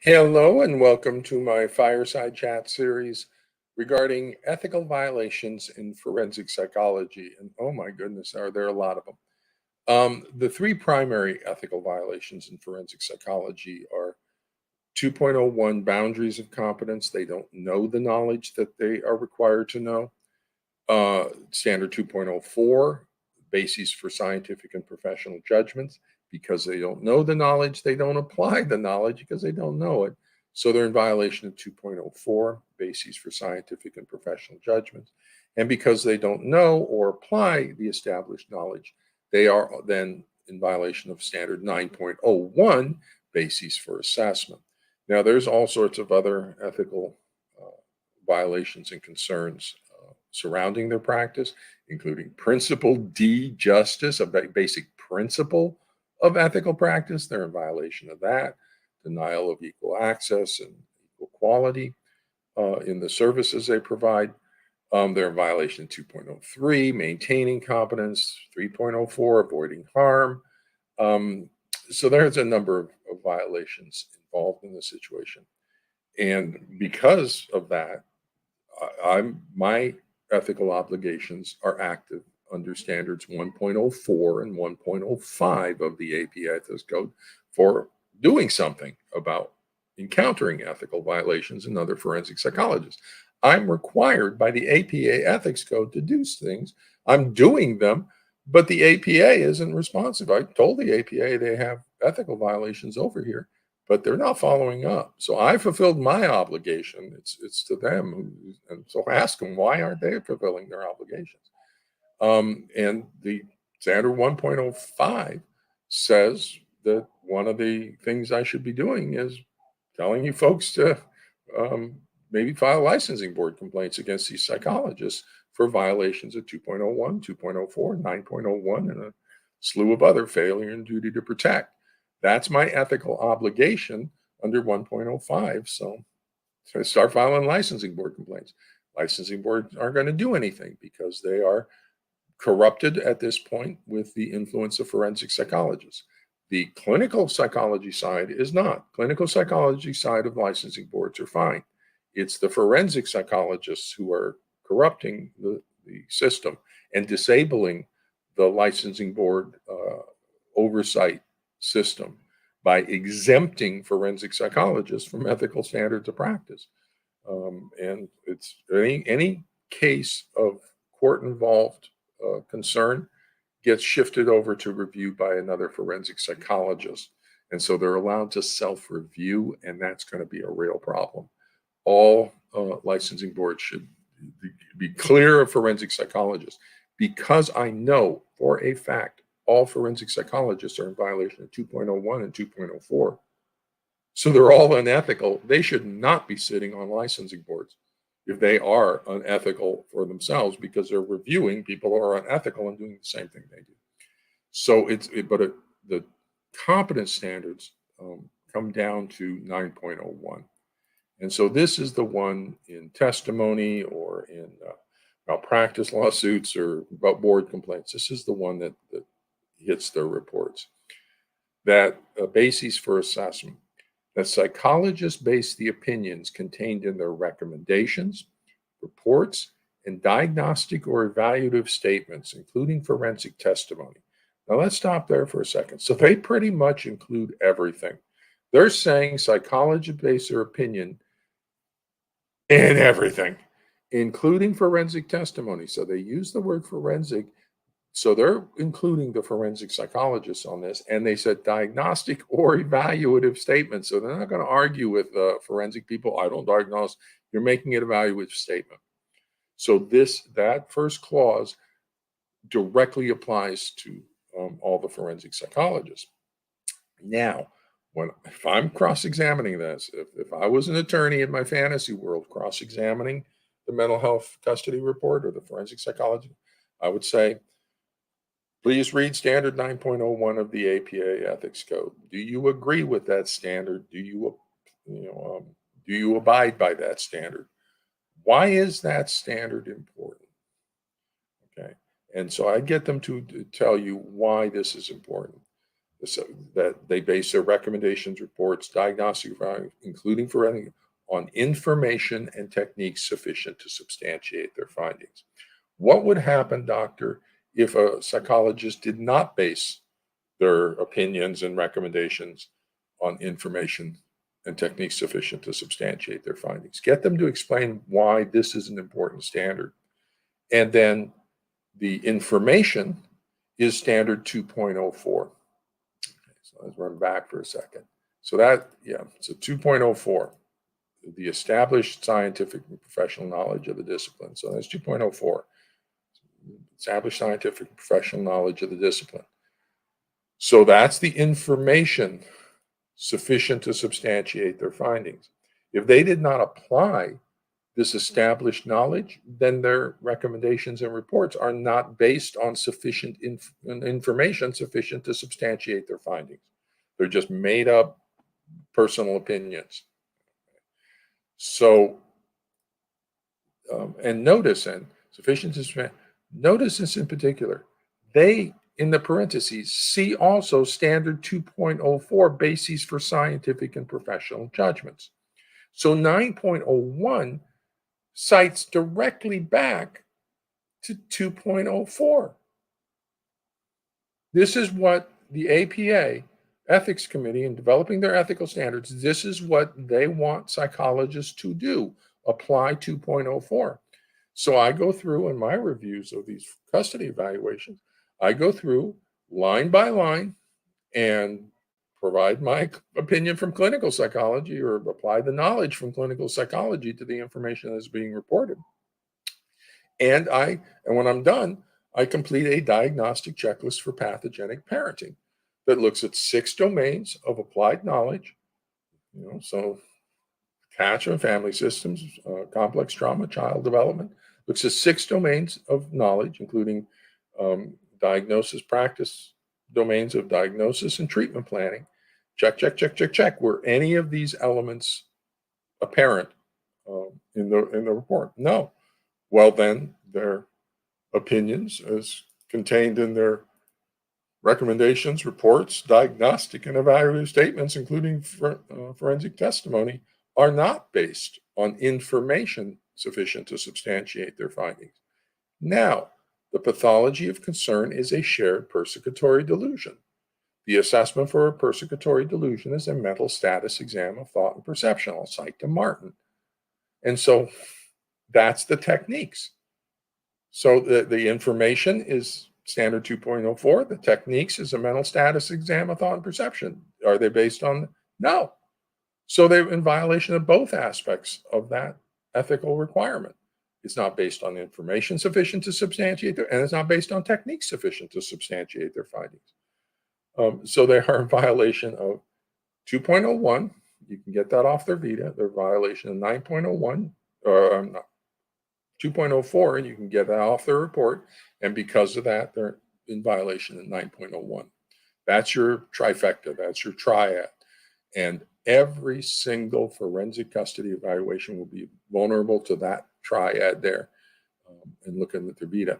Hello, and welcome to my fireside chat series regarding ethical violations in forensic psychology. And oh my goodness, are there a lot of them? The three primary ethical violations in forensic psychology are 2.01 boundaries of competence. They don't know the knowledge that they are required to know. Standard 2.04, bases for scientific and professional judgments. Because they don't know the knowledge, they don't apply the knowledge because they don't know it. So they're in violation of 2.04, bases for scientific and professional judgments. And because they don't know or apply the established knowledge, they are then in violation of standard 9.01, bases for assessment. Now, there's all sorts of other ethical violations and concerns surrounding their practice, including Principle D justice, a basic principle of ethical practice. They're in violation of that. Denial of equal access and equal quality in the services they provide. They're in violation of 2.03, maintaining competence, 3.04, avoiding harm. So there's a number of violations involved in the situation. And because of that, my ethical obligations are active under standards 1.04 and 1.05 of the APA Ethics Code for doing something about encountering ethical violations in other forensic psychologists. I'm required by the APA Ethics Code to do things. I'm doing them, but the APA isn't responsive. I told the APA they have ethical violations over here, but they're not following up. So I fulfilled my obligation. It's to them, and so ask them, why aren't they fulfilling their obligations? And the standard 1.05 says that one of the things I should be doing is telling you folks to maybe file licensing board complaints against these psychologists for violations of 2.01, 2.04, 9.01, and a slew of other failure and duty to protect. That's my ethical obligation under 1.05. So I start filing licensing board complaints. Licensing boards aren't going to do anything because they are corrupted at this point with the influence of forensic psychologists. The clinical psychology side is not. Clinical psychology side of licensing boards are fine. It's the forensic psychologists who are corrupting the system and disabling the licensing board oversight system by exempting forensic psychologists from ethical standards of practice. And it's any case of court involved concern gets shifted over to review by another forensic psychologist. And so they're allowed to self review, and that's going to be a real problem. All licensing boards should be clear of forensic psychologists because I know for a fact all forensic psychologists are in violation of 2.01 and 2.04. So they're all unethical. They should not be sitting on licensing boards if they are unethical for themselves because they're reviewing people who are unethical and doing the same thing they do. So the competence standards come down to 9.01. And so this is the one in testimony or in malpractice lawsuits or about board complaints. This is the one that hits their reports. That basis for assessment. That psychologists base the opinions contained in their recommendations, reports, and diagnostic or evaluative statements, including forensic testimony. Now let's stop there for a second. So they pretty much include everything. They're saying psychologists base their opinion in everything, including forensic testimony. So they use the word forensic. So they're including the forensic psychologists on this, and they said diagnostic or evaluative statements. So they're not going to argue with forensic people. I don't diagnose. You're making an evaluative statement. So that first clause directly applies to all the forensic psychologists. Now, if I'm cross-examining this, if I was an attorney in my fantasy world cross-examining the mental health custody report or the forensic psychology, I would say, please read standard 9.01 of the APA Ethics Code. Do you agree with that standard? Do you abide by that standard? Why is that standard important? Okay. And so I get them to tell you why this is important. So that they base their recommendations, reports, diagnostic findings, including forensic, on information and techniques sufficient to substantiate their findings. What would happen, doctor, if a psychologist did not base their opinions and recommendations on information and techniques sufficient to substantiate their findings? Get them to explain why this is an important standard. And then the information is standard 2.04. Okay, so let's run back for a second. So so 2.04, the established scientific and professional knowledge of the discipline. So that's 2.04, established scientific and professional knowledge of the discipline. So that's the information sufficient to substantiate their findings. If they did not apply this established knowledge, then their recommendations and reports are not based on sufficient information sufficient to substantiate their findings. They're just made up personal opinions. So, and notice, and sufficient to notice this in particular, they, in the parentheses, see also standard 2.04, bases for scientific and professional judgments. So 9.01 cites directly back to 2.04. This is what the APA Ethics Committee, in developing their ethical standards, this is what they want psychologists to do, apply 2.04. So I go through in my reviews of these custody evaluations, I go through line by line and provide my opinion from clinical psychology or apply the knowledge from clinical psychology to the information that's being reported. And when I'm done, I complete a diagnostic checklist for pathogenic parenting that looks at 6 domains of applied knowledge, so attachment, family systems, complex trauma, child development, looks at 6 domains of knowledge, including diagnosis, practice, domains of diagnosis and treatment planning. Check, check, check, check, check. Were any of these elements apparent in the report? No. Well, then their opinions, as contained in their recommendations, reports, diagnostic and evaluative statements, including forensic testimony, are not based on information sufficient to substantiate their findings. Now, the pathology of concern is a shared persecutory delusion. The assessment for a persecutory delusion is a mental status exam of thought and perception. I'll cite to Martin. And so that's the techniques. So the information is standard 2.04. The techniques is a mental status exam of thought and perception. Are they based on? No. So they're in violation of both aspects of that ethical requirement. It's not based on information sufficient to substantiate their, and it's not based on techniques sufficient to substantiate their findings. So they are in violation of 2.01. You can get that off their Vita. They're in violation of 9.01, or 2.04, and you can get that off their report. And because of that, they're in violation of 9.01. That's your trifecta. That's your triad. And every single forensic custody evaluation will be vulnerable to that triad there, and looking at their Vita.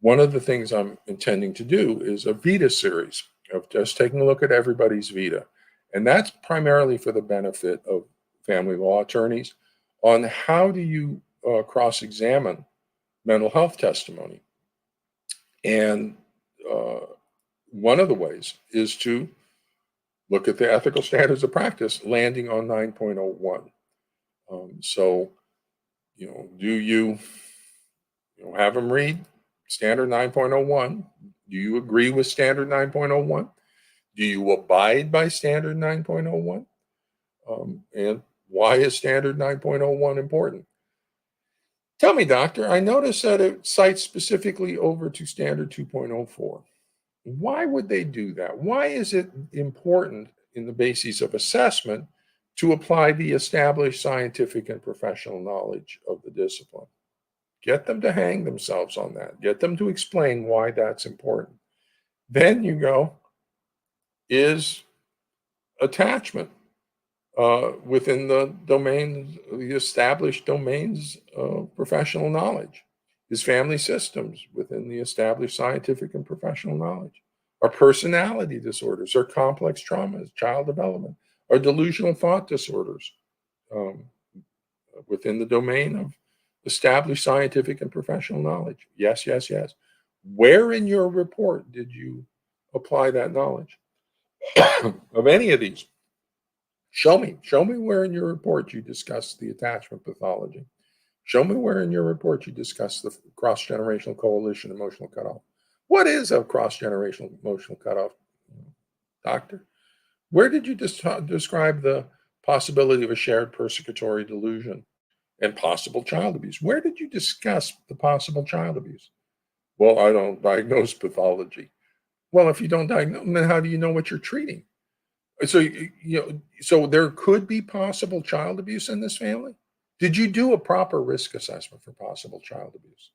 One of the things I'm intending to do is a Vita series of just taking a look at everybody's Vita. And that's primarily for the benefit of family law attorneys on how do you cross-examine mental health testimony. And one of the ways is to look at the ethical standards of practice landing on 9.01. So, do you have them read standard 9.01? Do you agree with standard 9.01? Do you abide by standard 9.01? And why is standard 9.01 important? Tell me, doctor, I noticed that it cites specifically over to standard 2.04. Why would they do that? Why is it important in the basis of assessment to apply the established scientific and professional knowledge of the discipline? Get them to hang themselves on that. Get them to explain why that's important. Then you go, is attachment within the domains, the established domains of professional knowledge? Is family systems within the established scientific and professional knowledge? Are personality disorders, or complex traumas, child development, or delusional thought disorders um, within the domain of established scientific and professional knowledge? Yes, yes, yes. Where in your report did you apply that knowledge of any of these? Show me where in your report you discuss the attachment pathology. Show me where in your report you discuss the cross-generational coalition emotional cutoff. What is a cross-generational emotional cutoff, doctor? Where did you describe the possibility of a shared persecutory delusion and possible child abuse? Where did you discuss the possible child abuse? Well, I don't diagnose pathology. Well, if you don't diagnose, then how do you know what you're treating? So so there could be possible child abuse in this family. Did you do a proper risk assessment for possible child abuse?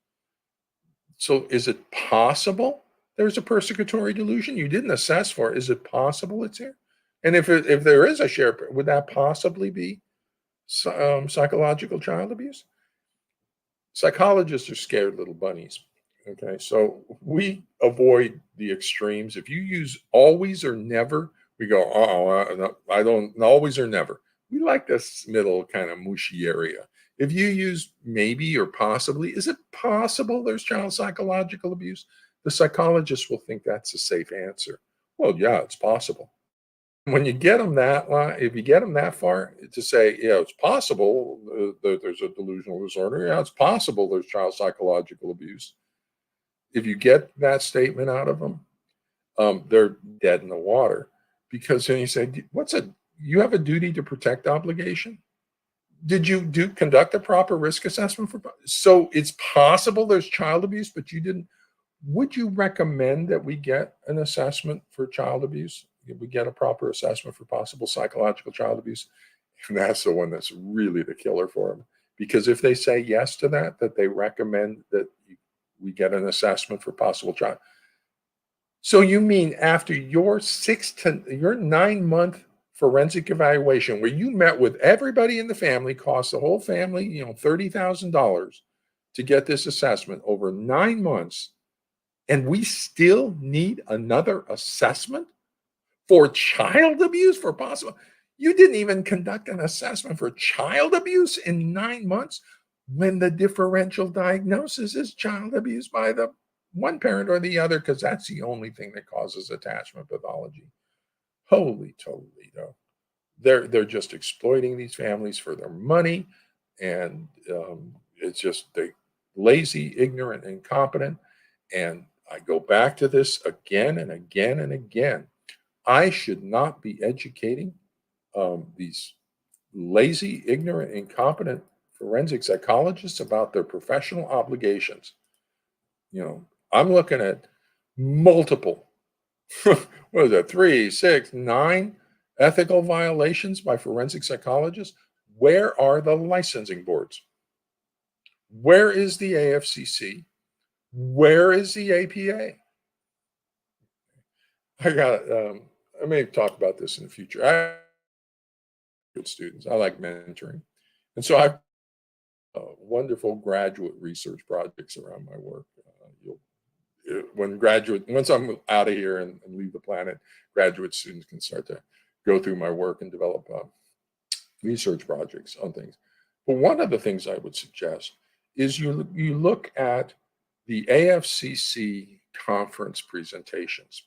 So is it possible there's a persecutory delusion you didn't assess for? Is it possible it's here? And if there is a shared, would that possibly be psychological child abuse? Psychologists are scared little bunnies. Okay, so we avoid the extremes. If you use always or never, we go, oh, no, I don't, always or never. We like this middle kind of mushy area. If you use maybe or possibly, is it possible there's child psychological abuse? The psychologist will think that's a safe answer. Well, yeah, it's possible. When you get them that if you get them that far to say, yeah, it's possible that there's a delusional disorder. Yeah, it's possible there's child psychological abuse. If you get that statement out of them, they're dead in the water, because then you say, you have a duty to protect obligation? Did you conduct a proper risk assessment for? So it's possible there's child abuse, but you didn't. Would you recommend that we get an assessment for child abuse? We get a proper assessment for possible psychological child abuse? And that's the one that's really the killer for them. Because if they say yes to that they recommend that we get an assessment for possible child. So you mean after your 9-month forensic evaluation, where you met with everybody in the family, cost the whole family, $30,000 to get this assessment over 9 months, and we still need another assessment for child abuse for possible? You didn't even conduct an assessment for child abuse in 9 months when the differential diagnosis is child abuse by the one parent or the other, because that's the only thing that causes attachment pathology. Holy Toledo. They're just exploiting these families for their money, and it's just they lazy, ignorant, incompetent. And I go back to this again and again and again. I should not be educating these lazy, ignorant, incompetent forensic psychologists about their professional obligations. I'm looking at multiple, what is that, 3, 6, 9 ethical violations by forensic psychologists. Where are the licensing boards? Where is the AFCC? Where is the APA? I may talk about this in the future. I good students. I like mentoring. And so I've wonderful graduate research projects around my work. Once I'm out of here and leave the planet, graduate students can start to go through my work and develop research projects on things. But one of the things I would suggest is you look at the AFCC conference presentations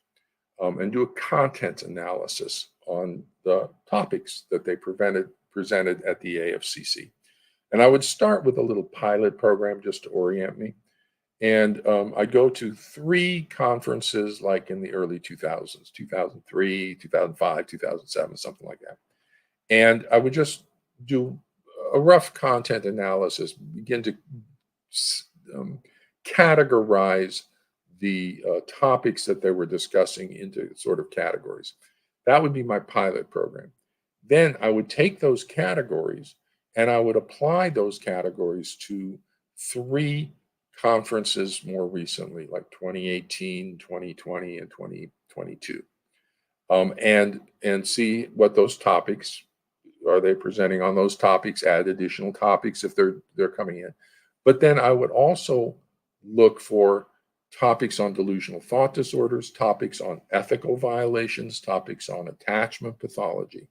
and do a content analysis on the topics that they presented at the AFCC. And I would start with a little pilot program just to orient me. And I go to 3 conferences like in the early 2000s, 2003, 2005, 2007, something like that. And I would just do a rough content analysis, begin to categorize the topics that they were discussing into sort of categories. That would be my pilot program. Then I would take those categories and I would apply those categories to 3 conferences more recently, like 2018, 2020, and 2022, and see what those topics are they presenting on those topics. Add additional topics if they're coming in. But then I would also look for topics on delusional thought disorders, topics on ethical violations, topics on attachment pathology,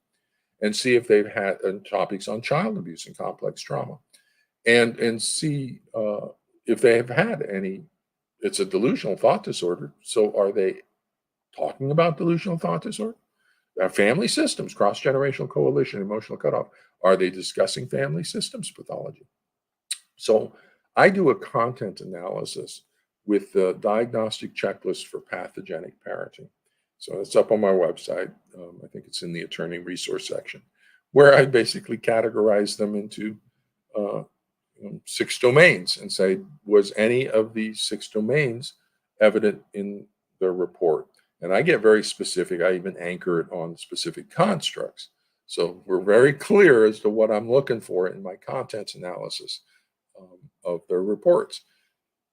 and see if they've had topics on child abuse and complex trauma, and see if they have had any. It's a delusional thought disorder, so are they talking about delusional thought disorder? Family systems, cross-generational coalition, emotional cutoff. Are they discussing family systems pathology? So I do a content analysis with the diagnostic checklist for pathogenic parenting. So it's up on my website. I think it's in the attorney resource section, where I basically categorize them into uh, 6 domains and say, was any of these 6 domains evident in the report? And I get very specific. I even anchor it on specific constructs. So we're very clear as to what I'm looking for in my content analysis of their reports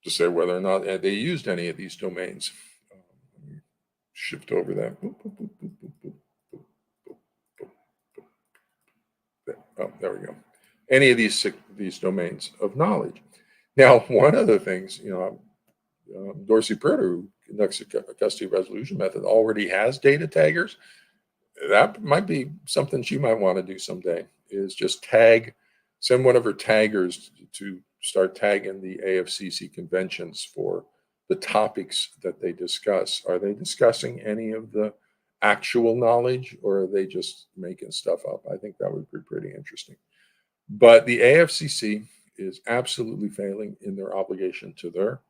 to say whether or not they used any of these domains. Let me shift over that. Oh, there we go. Any of these domains of knowledge. Now, one of the things, Dorsey Pruder, who conducts a custody resolution method, already has data taggers. That might be something she might want to do someday, is just send one of her taggers to start tagging the AFCC conventions for the topics that they discuss. Are they discussing any of the actual knowledge, or are they just making stuff up? I think that would be pretty interesting. But the AFCC is absolutely failing in their obligation to their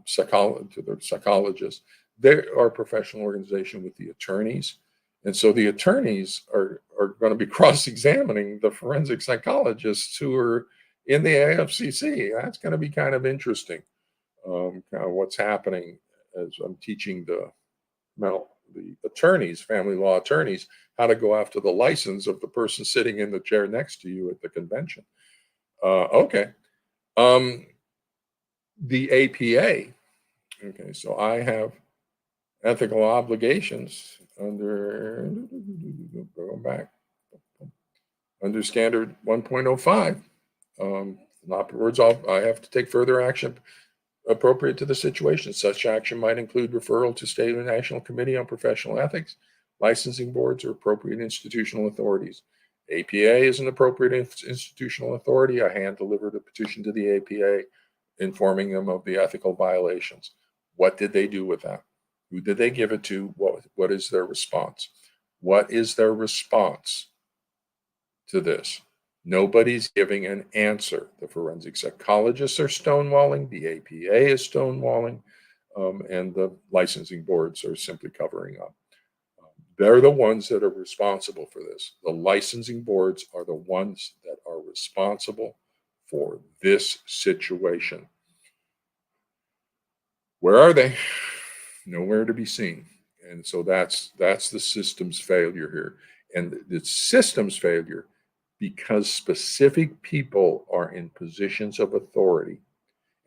psychologists. They are a professional organization with the attorneys. And so the attorneys are going to be cross-examining the forensic psychologists who are in the AFCC. That's going to be kind of interesting, kind of what's happening as I'm teaching the attorneys, family law attorneys, how to go after the license of the person sitting in the chair next to you at the convention. Okay. The APA. Okay, so I have ethical obligations under, going back, under standard 1.05. In other words, I have to take further action appropriate to the situation. Such action might include referral to state or national committee on professional ethics, licensing boards, or appropriate institutional authorities. APA is an appropriate institutional authority. I hand-delivered a petition to the APA informing them of the ethical violations. What did they do with that? Who did they give it to? What is their response? What is their response to this? Nobody's giving an answer. The forensic psychologists are stonewalling, the APA is stonewalling, and the licensing boards are simply covering up. They're the ones that are responsible for this. The licensing boards are the ones that are responsible for this situation. Where are they? Nowhere to be seen. And so that's the system's failure here. And it's systems failure because specific people are in positions of authority,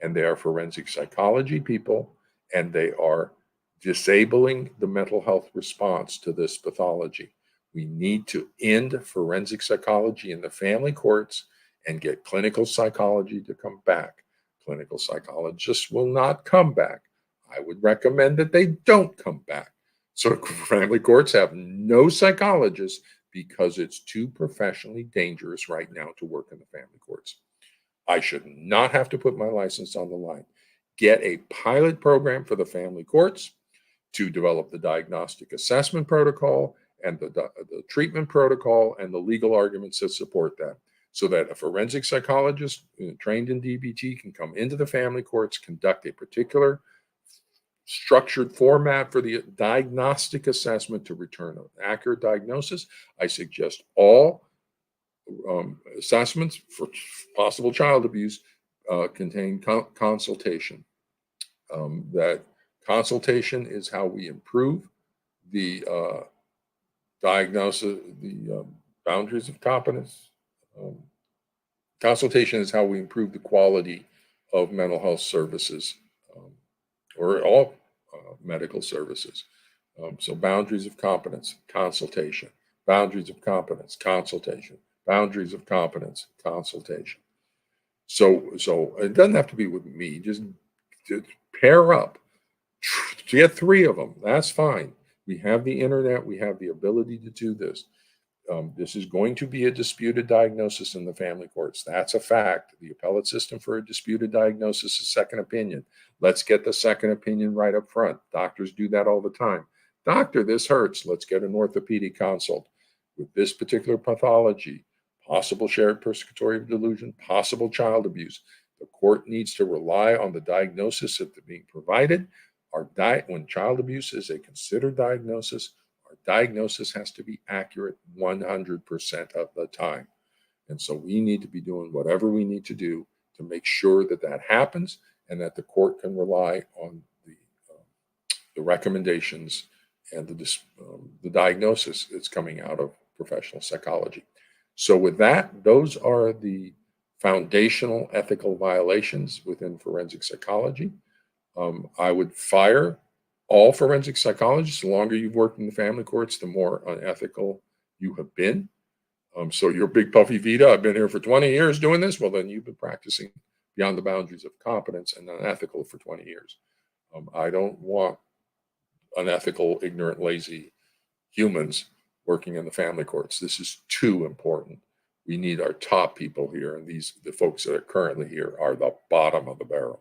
and they are forensic psychology people, and they are disabling the mental health response to this pathology. We need to end forensic psychology in the family courts and get clinical psychology to come back. Clinical psychologists will not come back. I would recommend that they don't come back. So family courts have no psychologists because it's too professionally dangerous right now to work in the family courts. I should not have to put my license on the line. Get a pilot program for the family courts to develop the diagnostic assessment protocol and the treatment protocol and the legal arguments that support that, so that a forensic psychologist trained in DBT can come into the family courts, conduct a particular structured format for the diagnostic assessment to return an accurate diagnosis. I suggest all assessments for possible child abuse contain consultation. That consultation is how we improve the diagnosis, the boundaries of competence. Consultation is how we improve the quality of mental health services, or all medical services. So boundaries of competence, consultation, boundaries of competence, consultation, boundaries of competence, consultation. So it doesn't have to be with me. Just pair up, get 3 of them. That's fine. We have the internet. We have the ability to do this. This is going to be a disputed diagnosis in the family courts. That's a fact. The appellate system for a disputed diagnosis is second opinion. Let's get the second opinion right up front. Doctors do that all the time. Doctor, this hurts. Let's get an orthopedic consult. With this particular pathology, possible shared persecutory delusion, possible child abuse, the court needs to rely on the diagnosis that they're being provided. When child abuse is a considered diagnosis, our diagnosis has to be accurate 100% of the time. And so we need to be doing whatever we need to do to make sure that that happens and that the court can rely on the recommendations and the diagnosis that's coming out of professional psychology. So with that, those are the foundational ethical violations within forensic psychology. I would fire all forensic psychologists. The longer you've worked in the family courts, the more unethical you have been. So you're big puffy Vita. I've been here for 20 years doing this. Well, then you've been practicing beyond the boundaries of competence and unethical for 20 years. I don't want unethical, ignorant, lazy humans working in the family courts. This is too important. We need our top people here, and the folks that are currently here are the bottom of the barrel.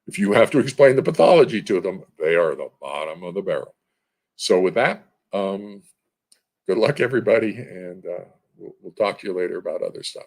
If you have to explain the pathology to them, they are the bottom of the barrel. So with that, good luck, everybody, and we'll talk to you later about other stuff.